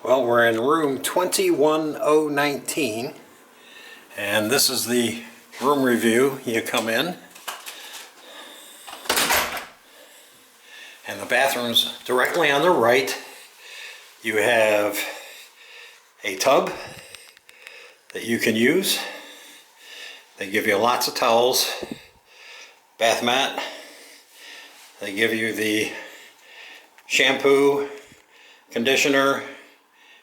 Well, we're in room 21019, and this is the room review. You come in, and the bathroom's directly on the right. You have a tub that you can use. They give you lots of towels, bath mat. They give you the shampoo, conditioner,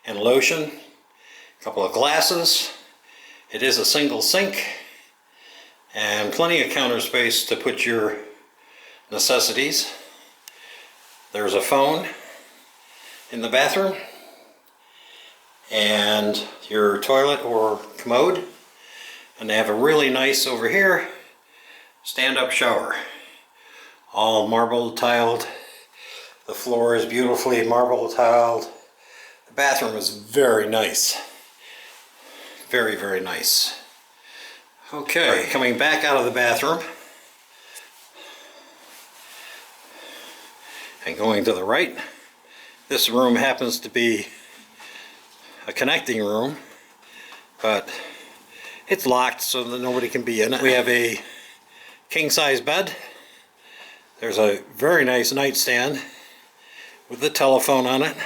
and lotion, a couple of glasses. It is a single sink and plenty of counter space to put your necessities. There's a phone in the bathroom and your toilet or commode, and they have a really nice over here stand-up shower, all marble tiled. The floor is beautifully marble tiled. The bathroom is very nice. Very, very nice. Okay, coming back out of the bathroom and going to the right, this room happens to be a connecting room, but it's locked so that nobody can be in it. We have a king-size bed. There's a very nice nightstand with the telephone on it.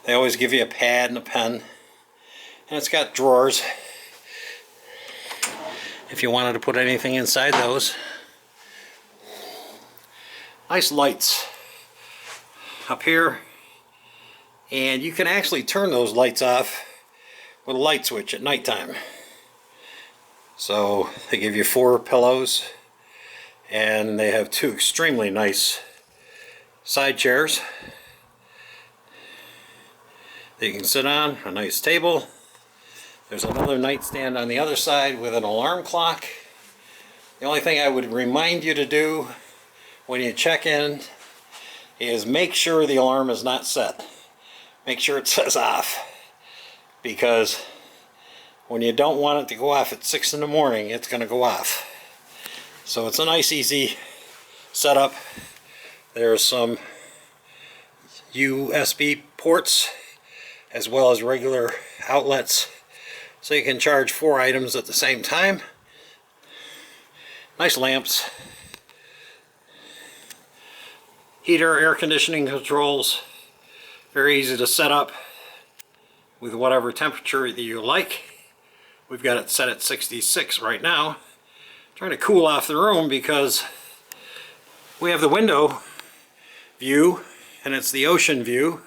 They always give you a pad and a pen, and it's got drawers if you wanted to put anything inside those. Nice lights up here, and you can actually turn those lights off with a light switch at nighttime. So they give you 4 pillows, and they have 2 extremely nice side chairs that you can sit on, a nice table. There's another nightstand on the other side with an alarm clock. The only thing I would remind you to do when you check in is make sure the alarm is not set. Make sure it says off, because when you don't want it to go off at 6 in the morning, it's going to go off. So it's a nice, easy setup. There's some USB ports as well as regular outlets, so you can charge 4 items at the same time. Nice lamps. Heater, air conditioning controls. Very easy to set up with whatever temperature that you like. We've got it set at 66 right now. Trying to cool off the room because we have the window view, and it's the ocean view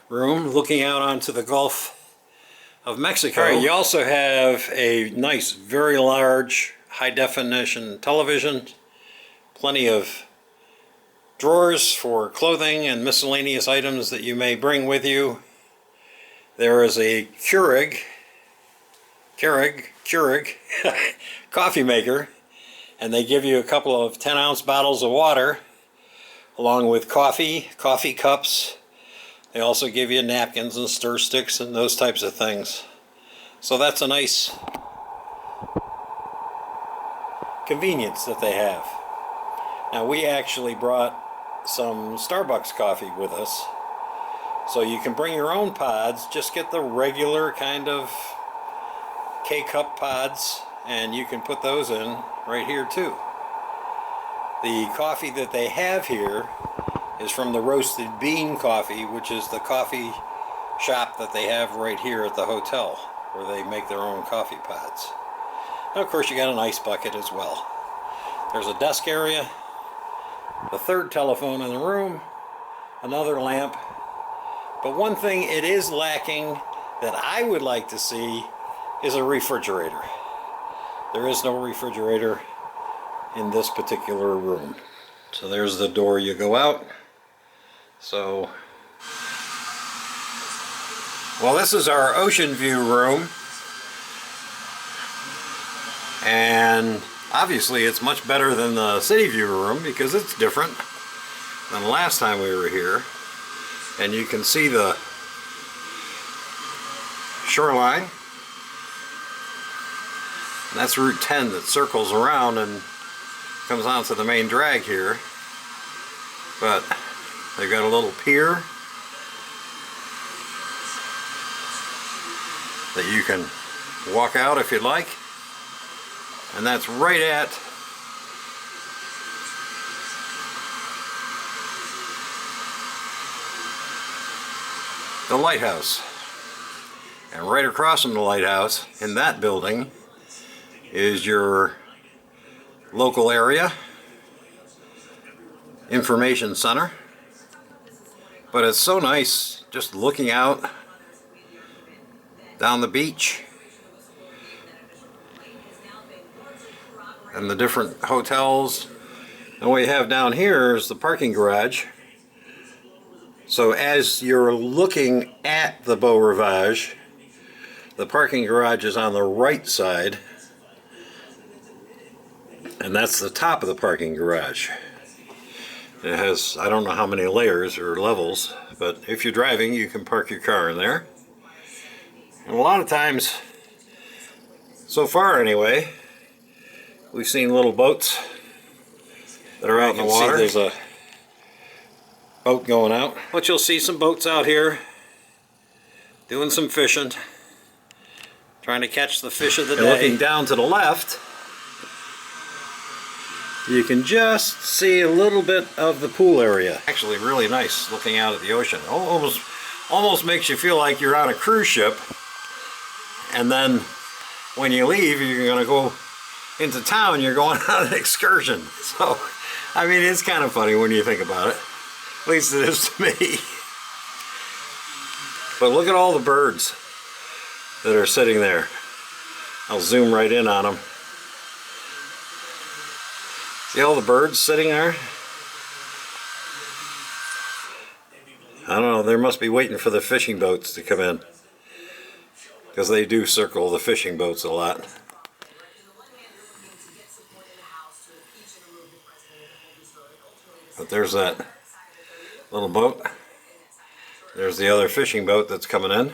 room looking out onto the Gulf of Mexico. All right, you also have a nice, very large, high-definition television, plenty of drawers for clothing and miscellaneous items that you may bring with you. There is a Keurig coffee maker, and they give you a couple of 10-ounce bottles of water along with coffee cups. They also give you napkins and stir sticks and those types of things. So that's a nice convenience that they have. Now, we actually brought some Starbucks coffee with us, so you can bring your own pods. Just get the regular kind of K-cup pods, and you can put those in right here too. The coffee that they have here is from the Roasted Bean Coffee, which is the coffee shop that they have right here at the hotel, where they make their own coffee pods. And of course, you got an ice bucket as well. There's a desk area, the 3rd telephone in the room, another lamp. But one thing it is lacking that I would like to see is a refrigerator. There is no refrigerator in this particular room. So there's the door you go out. So, well, this is our ocean view room, and obviously it's much better than the city view room because it's different than the last time we were here. And you can see the shoreline. And that's Route 10 that circles around and comes onto the main drag here. But They've got a little pier that you can walk out if you'd like. And that's right at the lighthouse. And right across from the lighthouse, in that building, is your local area information center. But it's so nice just looking out down the beach and the different hotels. And what you have down here is the parking garage. So as you're looking at the Beau Rivage, the parking garage is on the right side, and that's the top of the parking garage. It has, I don't know how many layers or levels, but if you're driving, you can park your car in there. And a lot of times, so far anyway, we've seen little boats that are out in the water. There's a boat going out. But you'll see some boats out here doing some fishing, trying to catch the fish of the day. Looking down to the left, you can just see a little bit of the pool area. Actually really nice looking out at the ocean. Almost makes you feel like you're on a cruise ship, and then when you leave, you're going to go into town, you're going on an excursion. So, I mean, it's kind of funny when you think about it. At least it is to me. But look at all the birds that are sitting there. I'll zoom right in on them. See all the birds sitting there? I don't know, they must be waiting for the fishing boats to come in, because they do circle the fishing boats a lot. But there's that little boat. There's the other fishing boat that's coming in.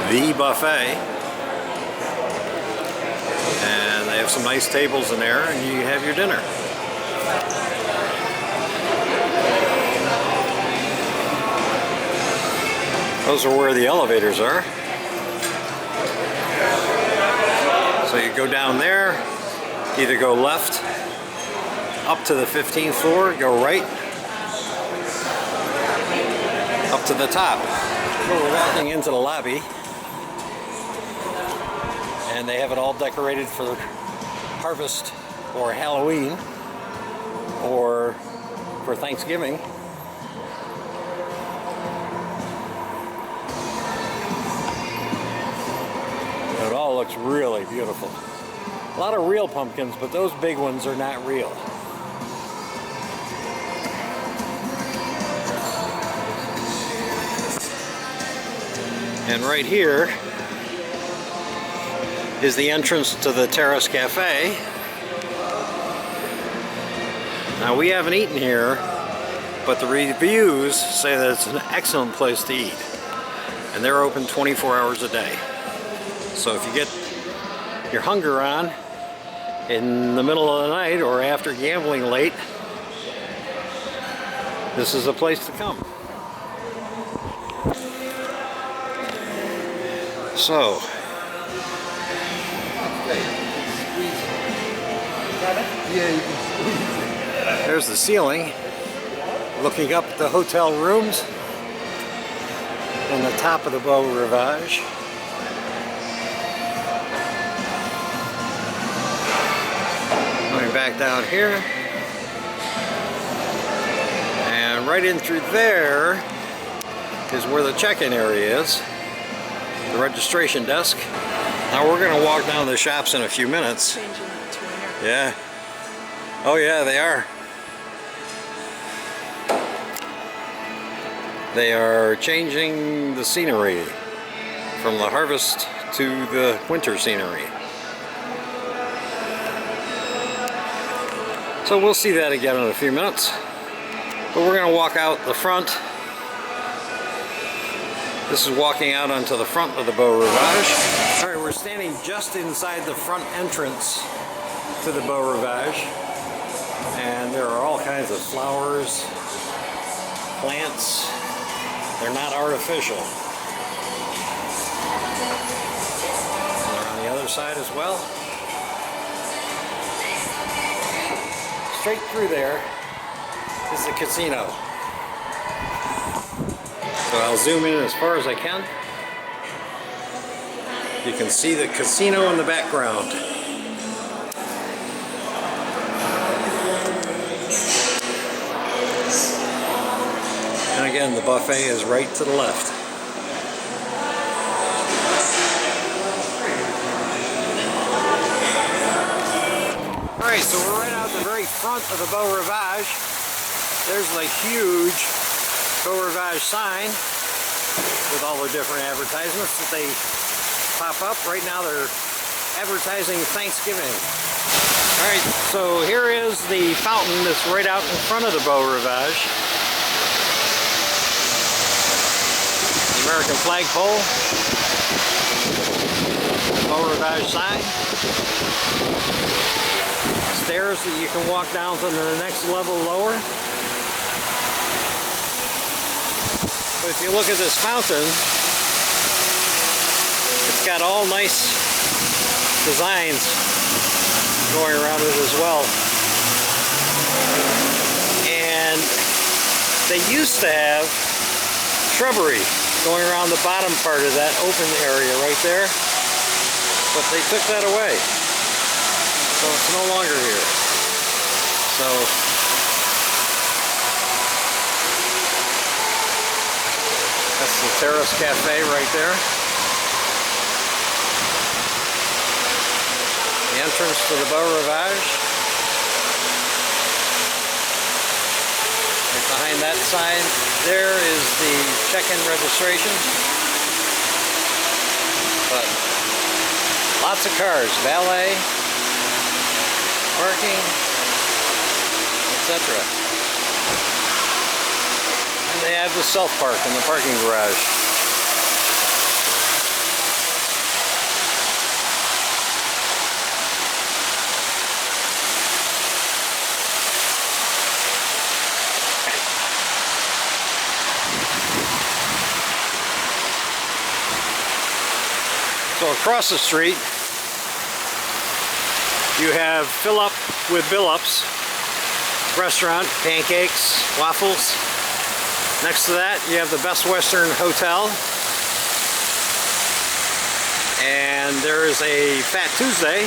The buffet, and they have some nice tables in there, and you have your dinner. Those are where the elevators are. So you go down there, either go left up to the 15th floor, go right up to the top. So we're walking into the lobby, and they have it all decorated for harvest or Halloween or for Thanksgiving. It all looks really beautiful. A lot of real pumpkins, but those big ones are not real. And right here is the entrance to the Terrace Cafe. Now, we haven't eaten here, but the reviews say that it's an excellent place to eat. And they're open 24 hours a day. So if you get your hunger on in the middle of the night or after gambling late, this is a place to come. So, there's the ceiling, looking up at the hotel rooms on the top of the Beau Rivage. Going back down here, and right in through there is where the check-in area is, the registration desk. Now we're going to walk down the shops in a few minutes. Yeah. Oh yeah, they are. They are changing the scenery from the harvest to the winter scenery. So we'll see that again in a few minutes. But we're going to walk out the front. This is walking out onto the front of the Beau Rivage. Alright, we're standing just inside the front entrance to the Beau Rivage. And there are all kinds of flowers, plants. They're not artificial. And they're on the other side as well. Straight through there is the casino. So I'll zoom in as far as I can. You can see the casino in the background. And again, the buffet is right to the left. Alright, so we're right out the very front of the Beau Rivage. There's the huge Beau Rivage sign with all the different advertisements that they pop up. Right now they're advertising Thanksgiving. Alright, so here is the fountain that's right out in front of the Beau Rivage. The American flagpole. The Beau Rivage sign. Stairs that you can walk down to the next level lower. But if you look at this fountain, it's got all nice designs going around it as well. And they used to have shrubbery going around the bottom part of that open area right there, but they took that away. So it's no longer here. So That's the Terrace Cafe right there. The entrance to the Beau Rivage. Right behind that sign there is the check-in registration. But lots of cars, valet, parking, etc. And they have the self-park in the parking garage. So across the street, you have Fill Up with Billups restaurant, pancakes, waffles. Next to that, you have the Best Western Hotel. And there is a Fat Tuesday.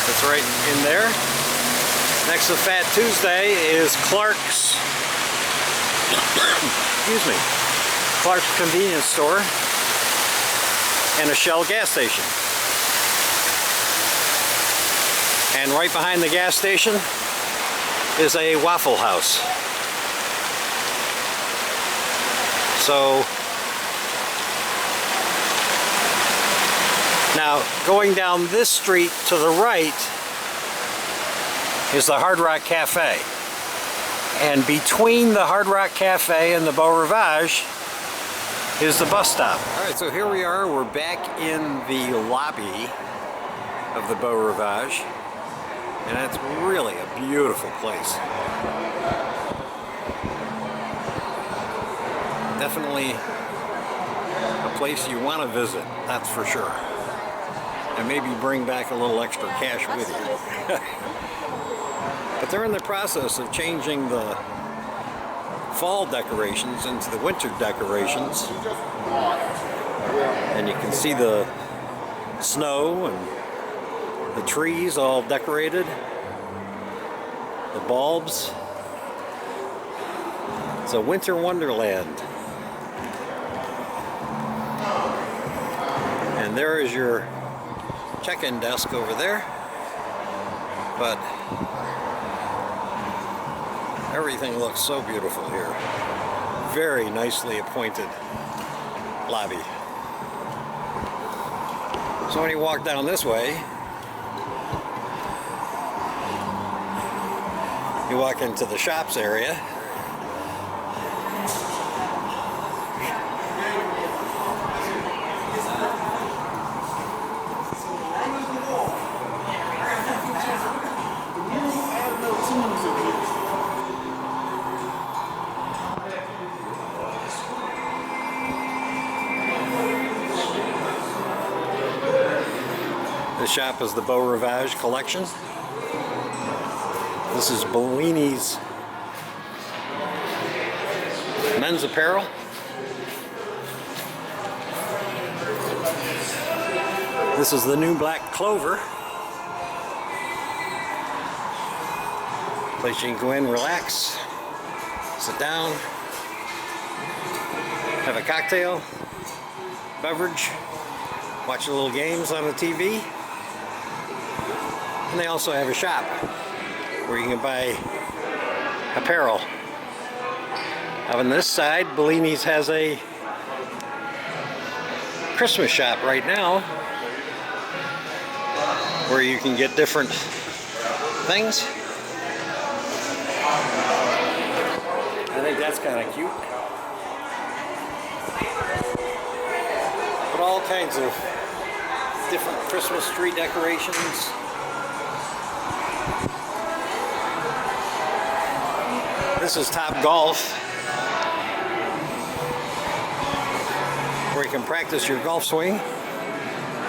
That's right in there. Next to Fat Tuesday is Clark's, excuse me, Clark's convenience store and a Shell gas station. And right behind the gas station is a Waffle House. So now going down this street to the right is the Hard Rock Cafe. And between the Hard Rock Cafe and the Beau Rivage is the bus stop. Alright, so here we are. We're back in the lobby of the Beau Rivage. And it's really a beautiful place. Definitely a place you want to visit, that's for sure. And maybe bring back a little extra cash with you. But they're in the process of changing the fall decorations into the winter decorations. And you can see the snow and the trees all decorated. The bulbs. It's a winter wonderland. And there is your check-in desk over there. But everything looks so beautiful here. Very nicely appointed lobby. So when you walk down this way, you walk into the shops area. The shop is the Beau Rivage collection. This is Bellini's men's apparel. This is the new Black Clover. Place you can go in, relax, sit down, have a cocktail, beverage, watch the little games on the TV. And they also have a shop where you can buy apparel. On this side, Bellini's has a Christmas shop right now where you can get different things. I think that's kind of cute. But all kinds of different Christmas tree decorations. This is Top Golf, where you can practice your golf swing,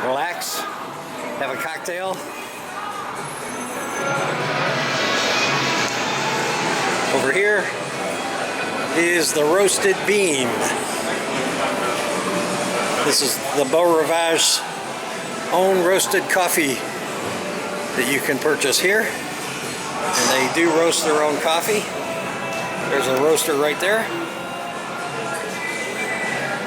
relax, have a cocktail. Over here is the Roasted Bean. This is the Beau Rivage own roasted coffee that you can purchase here. And they do roast their own coffee. There's a roaster right there.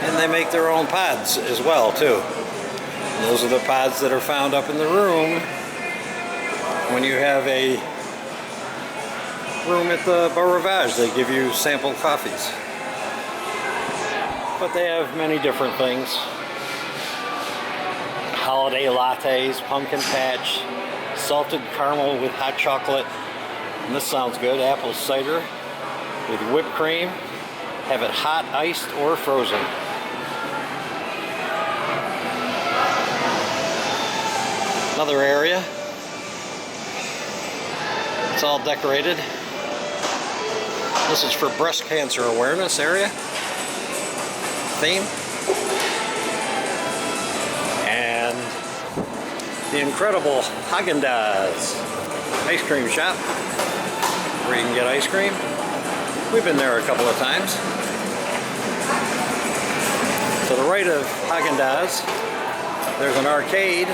And they make their own pods as well, too. And those are the pods that are found up in the room when you have a room at the Beau Rivage. They give you sample coffees. But they have many different things. Holiday lattes, pumpkin patch, salted caramel with hot chocolate. And this sounds good. Apple cider with whipped cream. Have it hot, iced, or frozen. Another area. It's all decorated. This is for breast cancer awareness area. Theme. And the incredible Haagen-Dazs ice cream shop where you can get ice cream. We've been there a couple of times. To the right of Haagen-Dazs, there's an arcade.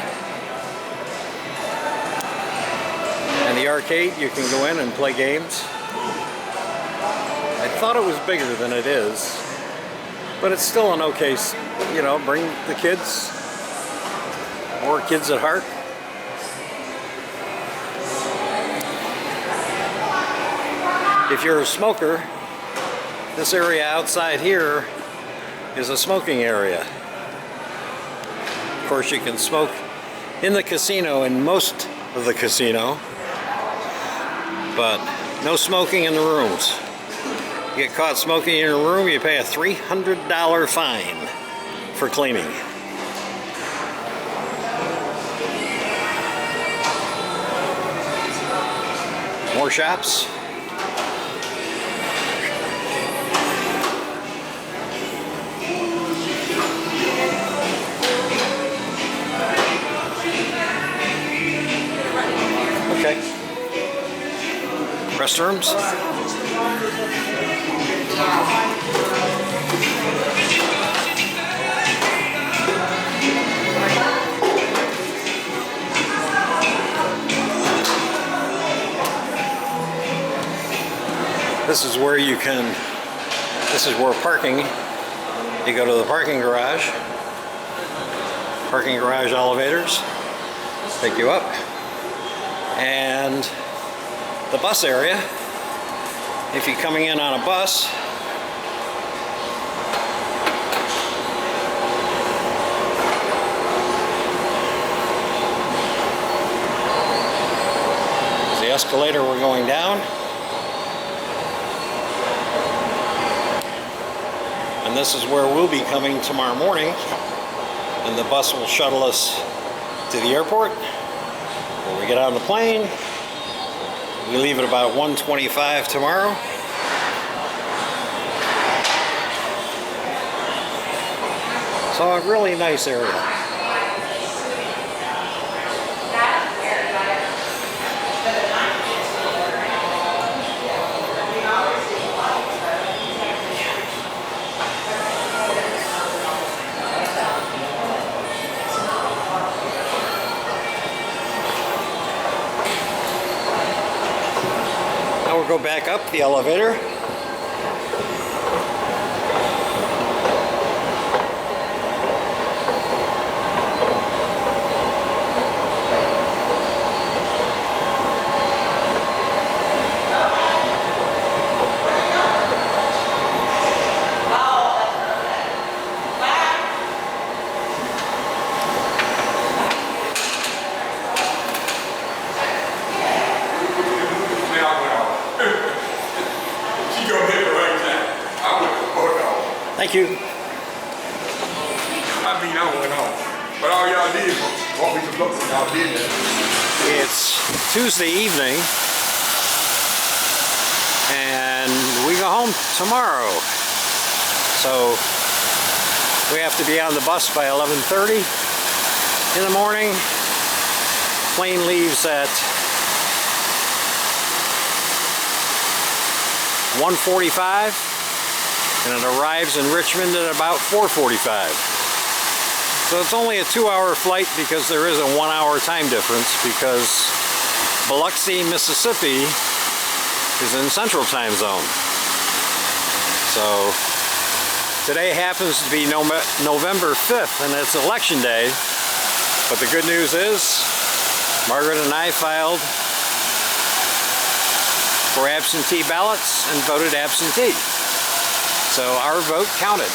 And the arcade, you can go in and play games. I thought it was bigger than it is, but it's still an okay, you know, bring the kids, more kids at heart. If you're a smoker, this area outside here is a smoking area. Of course, you can smoke in the casino, in most of the casino, but no smoking in the rooms. You get caught smoking in a room, you pay a $300 fine for cleaning. More shops. Okay. Restrooms. This is where you can, this is where parking, you go to the parking garage elevators, pick you up, and the bus area, if you're coming in on a bus, there's the escalator we're going down. And this is where we'll be coming tomorrow morning, and the bus will shuttle us to the airport where we get on the plane. We leave at about 1:25 tomorrow. So a really nice area. We'll go back up the elevator. Thank you. I mean, I went home. But all y'all did was walk me some books and y'all did that. It's Tuesday evening, and we go home tomorrow. So we have to be on the bus by 11:30 in the morning. Plane leaves at 1:45. And it arrives in Richmond at about 4:45. So it's only a 2-hour flight because there is a 1-hour time difference, because Biloxi, Mississippi is in Central Time Zone. So Today happens to be November 5th, and it's election day. But the good news is, Margaret and I filed for absentee ballots and voted absentee. So our vote counted.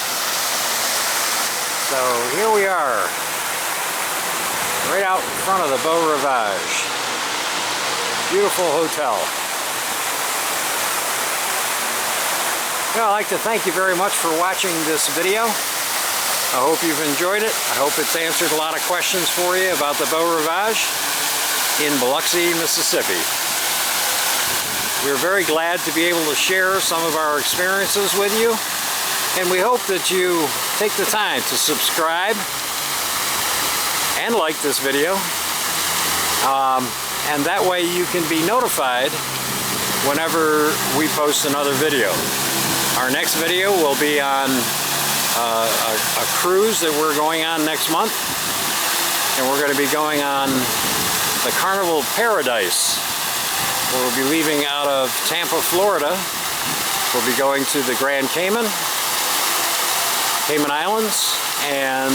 So here we are, right out in front of the Beau Rivage. Beautiful hotel. Well, I'd like to thank you very much for watching this video. I hope you've enjoyed it. I hope it's answered a lot of questions for you about the Beau Rivage in Biloxi, Mississippi. We're very glad to be able to share some of our experiences with you, and we hope that you take the time to subscribe and like this video, and that way you can be notified whenever we post another video. Our next video will be on a cruise that we're going on next month, and we're going to be going on the Carnival Paradise. We'll be leaving out of Tampa, Florida. We'll be going to the Grand Cayman Islands, and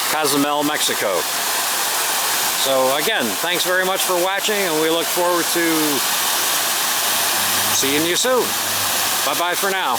Cozumel, Mexico. So again, thanks very much for watching, and we look forward to seeing you soon. Bye-bye for now.